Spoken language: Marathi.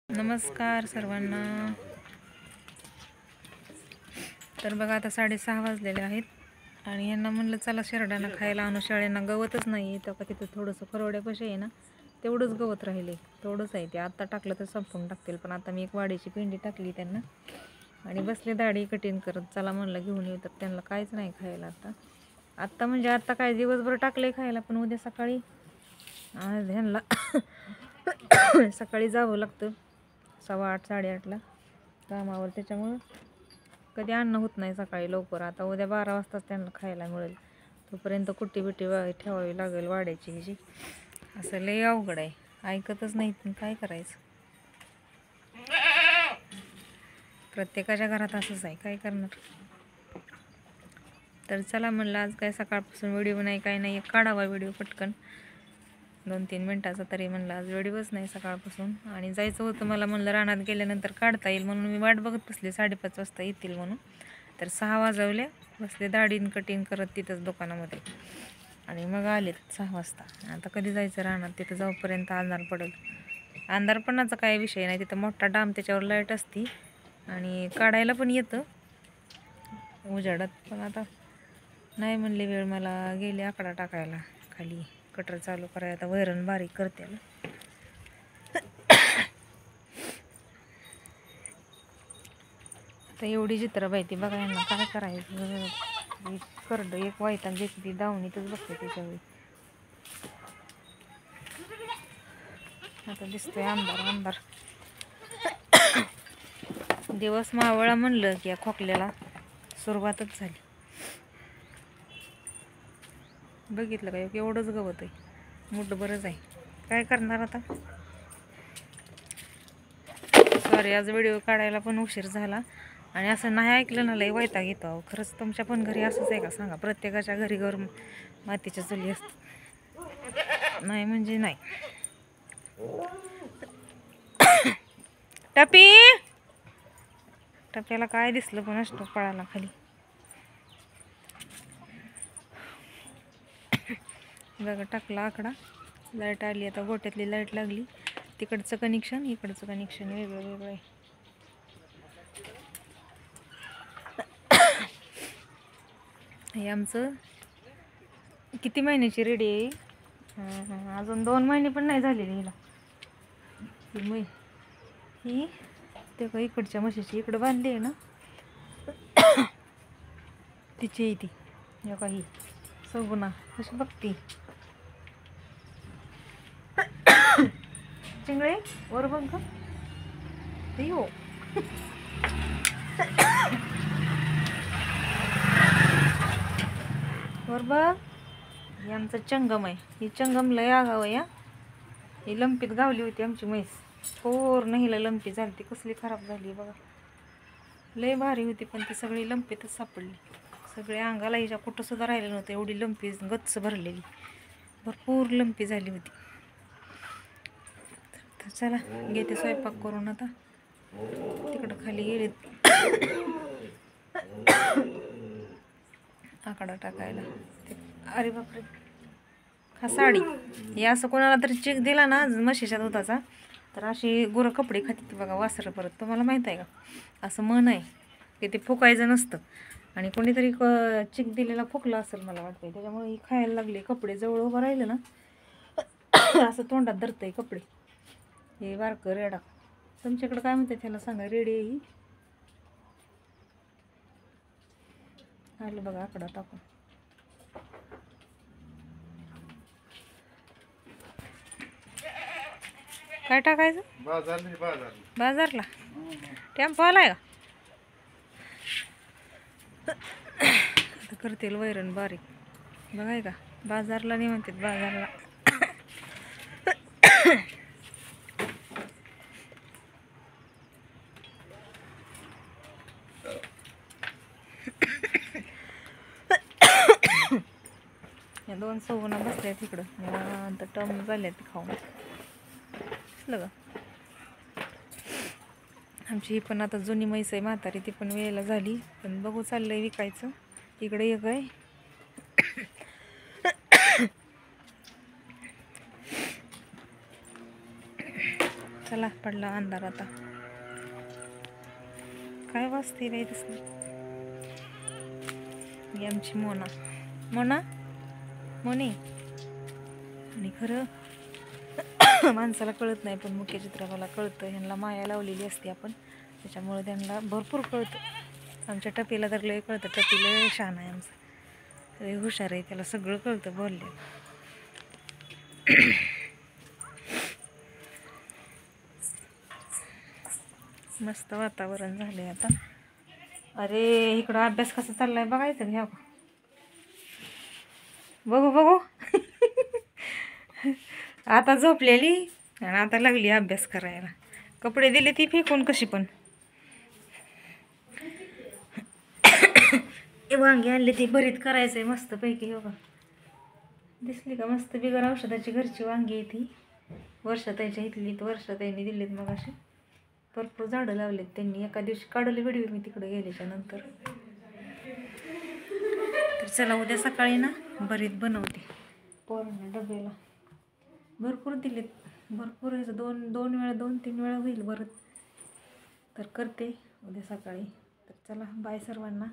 नमस्कार सर्वांना. तर बघा आता 6:30 वाजलेले आहेत आणि यांना म्हणलं चला शेरडांना खायला आणू. शाळेंना गवतच नाही तर का तिथं थोडंसं खरवड्यापाशी आहे ना, तेवढंच गवत राहिले, तेवढंच आहे ते. आत्ता टाकलं तर संपून टाकतील, पण आता मी एक वाडीची पिंडी टाकली त्यांना आणि बसले दाढी कटिंग करत. चला म्हणलं घेऊन येऊ, तर त्यांना काहीच नाही खायला आत्ता म्हणजे आत्ता काय दिवसभर टाकले खायला, पण उद्या सकाळी ह्यांना सकाळी जावं लागतं 8:15 8:30ला कामावर, त्याच्यामुळं कधी अन्न होत नाही सकाळी लवकर. आता उद्या 12 वाजताच त्यांना खायला मिळेल, तोपर्यंत कुट्टी बिट्टी ठेवावी लागेल वाड्याची ह्याची. असं लय अवघड आहे, ऐकतच नाही, पण काय करायचं. प्रत्येकाच्या घरात असंच आहे, काय करणार. तर चला म्हणलं आज काय सकाळपासून व्हिडिओ नाही, काय नाही, एक काढावा व्हिडिओ पटकन 2-3 मिनटाचा तरी. म्हणलं आज व्हिडिओच नाही सकाळपासून, आणि जायचं होतं मला. म्हणलं रानात गेल्यानंतर काढता येईल म्हणून मी वाट बघत बसले 5:30 वाजता येतील म्हणून. तर 6 वाजवले, बसले दाढीन कटिंग करत तिथंच दुकानामध्ये, आणि मग आले 6 वाजता. आता कधी जायचं रानात, तिथं जाऊपर्यंत अंधार पडेल. अंधारपणाचा काय विषय नाही, तिथं मोठा डाम, त्याच्यावर लाईट असती आणि काढायला पण येतं उजाडात. पण आता नाही म्हणले वेळ, मला गेले आकडा टाकायला खाली, कटर चालू करायला. आता वैरण बारीक करते. आता एवढी चित्र बायती बघा, यांना काय करायचं. करड एक वाईटान देते ती, दावणीतच बघते त्याच्यावेळी. आता दिसतोय अंधार अंधार. दिवस मावळा म्हणलं की या खोकल्याला सुरुवातच झाली. बघितलं का, एवढंच गवत आहे, मोठं बरंच आहे. काय करणार आता. सॉरी, आज व्हिडिओ काढायला पण उशीर झाला. आणि असं नाही ऐकलं ना, लय वैताग येतो अहो. खरंच तुमच्या पण घरी असंच आहे का सांगा. प्रत्येकाच्या घरी घर मातीच्या चुली असतात, नाही म्हणजे नाही. टपी, टप्याला काय दिसलं पण असतो, पळाला खाली. बघा टाकला आकडा, लाईट आली. आता गोट्यातली लाईट लागली. तिकडचं कनेक्शन, इकडचं कनेक्शन वेगळं वेगळं आहे. हे आमचं किती महिन्याची रेडी आहे. अजून 2 महिने पण नाही झालेली हिला. ही ते का इकडच्या म्हशीची इकडं बांधली आहे ना, तिची आहे ती. का ही सगुना कशी बघती. चिंगळे वर बघ ग, हो. वर बघ, ही आमचं चंगम आहे. ही चंगम लय आगाव आहे. ही लंपीत गावली होती आमची म्हैस, पूर्ण हिला लंपी झाली. ती कसली खराब झाली बघा, लय भारी होती, पण ती सगळी लंपीतच सापडली. सगळे अंगाला हिच्या कुठं सुद्धा राहिलं नव्हतं, एवढी लंपी गच्च भरलेली, भरपूर लंपी झाली होती. तर चला घेते स्वयंपाक करून. आता तिकडं खाली गेले आकडा टाकायला. अरे बापरे, हा साडी. हे असं कोणाला तरी चेक दिला ना म्हशीच्या दुधाचा, तर अशी गुरं कपडे खाते बघा, वासरं परत. तुम्हाला माहीत आहे का, असं मन आहे की ते फुकायचं नसतं. आणि कोणीतरी चिक दिलेला फुकला असेल मला वाटतंय, त्याच्यामुळे ही खायला लागले. कपडे जवळ उभं राहिलं ना असं तोंडात धरतंय कपडे. हे बारकं रेडा, तुमच्याकडे काय म्हणतात त्याला सांगा. रेडी आहे ही. आलं बघा आकडा टाकून. काय टाकायचं बाजारला. टेम्पो आलाय का. आता करतील वैरण बारीक, बघाय का. बाजारला नाही म्हणतात, बाजारला. या 2 सगुना बसल्यात तिकडं, नंतर टम झाल्यात खाऊन. दिसलं का. आमची ही पण आता जुनी म्हैस आहे, म्हातारी, ती पण वेळेला झाली. पण बघू चाललंय विकायचं. इकडे एक आहे. चला चला पडला अंधार आता. काय वाजते बाई तसं. ही आमची मोना मोनी. आणि खरं माणसाला कळत नाही, पण मुख्य चित्रकाला कळतं. ह्यांना माया लावलेली असते आपण, त्याच्यामुळे त्यांना भरपूर कळतं. आमच्या टपीला तर लय कळतं. टपी लय शहाणा आहे आमचं, लय हुशार आहे, त्याला सगळं कळतं बोलले. मस्त वातावरण झालंय आता. अरे इकडं अभ्यास कसा चाललाय बघायचं घ्या. बघू आता झोपलेली आणि आता लागली अभ्यास करायला. कपडे दिले ती फेकून कशी पण. वांगी आणली ती भरीत करायचंय मस्त पैकी. हो का दिसली का मस्त बिगर औषधाची घरची वांगी आहे ती. वर्षाताईच्या इथली वर्षाताईंनी दिलीत मग अशी भरपूर झाडं लावलेत त्यांनी. एका दिवशी काढले व्हिडिओ मी तिकडे गेल्याच्या नंतर. तर चला उद्या सकाळी ना भरीत बनवते पोरांना डब्याला. भरपूर दिलेत, भरपूर आहे. दोन वेळा 2-3 वेळा होईल भरत. तर करते उद्या सकाळी. तर चला बाय सर्वांना.